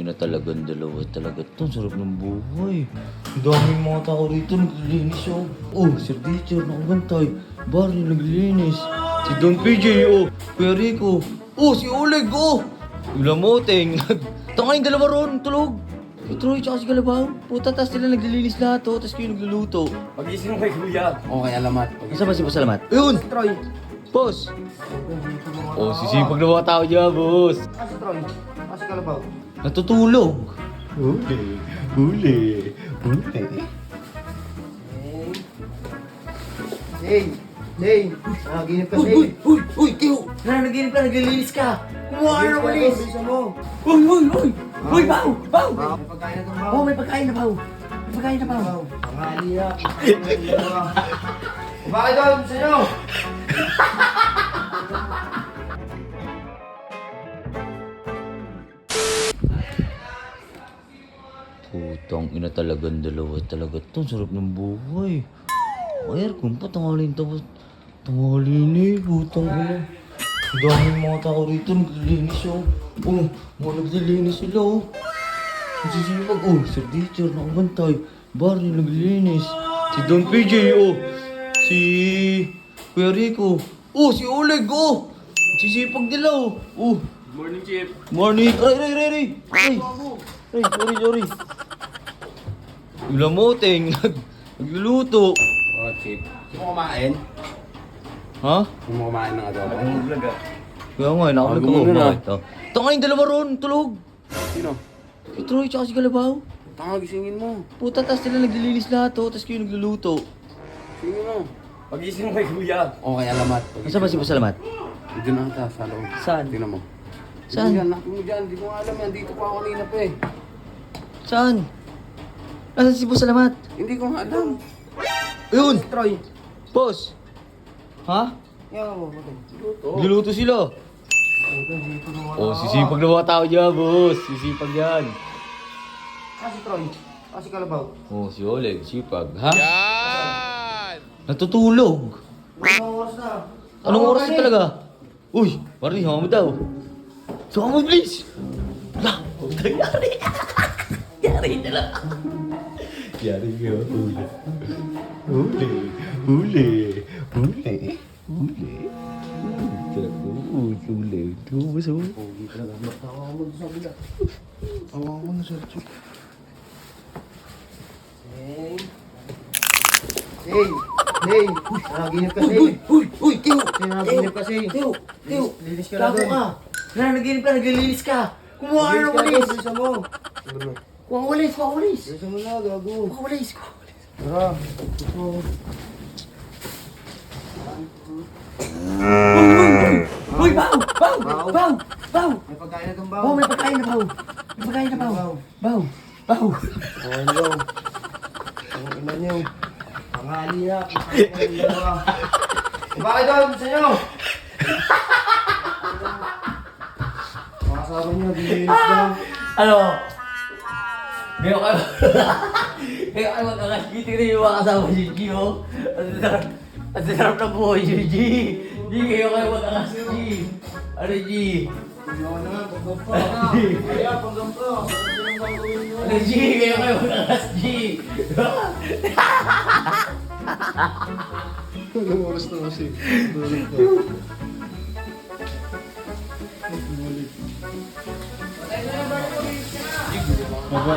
ina talagang dalawa talaga to. Sarap ng buhay. Ang daming mga tao rito naglilinis oh. Oh, Sir Teacher, nakabantay. Barney naglilinis. Si Don PJ oh. Kuya Rico. Oh, si Oleg oh. Yung lamoteng. Tanga yung dalawa ron, tulog. Si Troy tsaka si Galabaw. Puta, tas sila naglilinis lahat oh. Tas kayo nagluluto. Pag-ising mo kay Kuya. Okay, alamat. Isa ba si Boss Alamat? Ayun! Troy. Boss! Oh, sisipag na mga tao dyan, boss. Kasi Troy. Kasi Kalabaw. Natutulog. Huli. Hey! Nakaginip ka, Hey! Uy! Tiyo! Nanaginip ka, naglilinis ka. Kumuha ka ng walis. Bilisan mo! Uy! Baw! May pagkain na itong baw. Oh, may pagkain na, Baw. May pagkain na, Baw. Pangaliya. Bakit daw sa inyo? Putang ina talagang dalawa talaga to. Sarap ng buhay. Ay, aircon pa. Tangalin tapos. Tangalin eh. Putang ina. Ang daming mga tao rito naglilinis oh. Oh, mga naglilinis sila oh. Ang sisipag oh. Sir Teacher, nakabantay. Barney naglilinis. Si Don PJ oh. Si Kuya Rico. Oh, si Oleg oh. Ang sisipag nila oh. Oh. Morning, Chip. Morning! Ay! Sorry. Yung lamoteng, nagluluto. Oh, Chip. Gusto mo kumain? Ha? Gusto mo kumain ng adobo? Vlog ah. Kaya nga, nakalag Bago ako. mo na. Bakit? Tanga yung dalawa ron, tulog. Sino? Si Troy tsaka si Galabaw. Tanga, gisingin mo. Puta, tas sila naglilinis lahat oh, tas kayo nagluluto. Gisingin mo. Pag-ising mo kay Kuya. Okay, alamat. Nasaan ba si Boss Alamat? Dito na ata, sa loob. Saan? Tingnan mo. Saan? Dito mo dyan. Hindi ko nga alam yan. Dito pa ako kanina pa eh. Saan? Nasaan si Boss Alamat? Hindi ko nga alam. Ayun! Troy. Boss! Ha? Yan mo. Nagluluto sila. Oh, sisipag na mga tao dyan, boss. Sisipag yan. Kasi Troy. Kasi Kalabaw. Oh, si Oleg, sipag. Ha? Yan! Natutulog. Anong oras na? Anong oras na talaga? Uy, Marnie, hama mo daw. Saka mo, please. Wala. Yari. Yari na lang. Yari nga, huli. Huli. Gusto mo? Awa ko na, Sir Chip. Hey! Nakaginip ka, Hey! Uy, Tiyo! Nakaginip ka, Hey! Tiyo! Linis ka na Gago doon. ka! Nanaginip ka, naglilinis ka! Kumuha ka ng walis! Bilisan mo! Kuha walis! Bilisan mo na, gago. Kuha walis! Tara. Ito. Uy, Baw! May pagkain na itong baw. Baw, may pagkain na, Baw! May pagkain na, Baw! Baw! Okay na daw. Ang ina niyo. Pangaliya. Pangaliya yung dalawa. Bakit daw sa inyo? Mga kasama niyo, dilinis daw. Ano? Ngayon kayo... Ngayon kayo magkakaskiti rin yung mga kasama si Gio. Ang sarap ng buhay si G. G, ngayon kayo magkakaskiti. Ano, G? Ayaw na nga, panggampa na. Kaya, panggampa. Ano, G? Ngayon kayo magkakaskiti. Anong oras na kasi? Baba.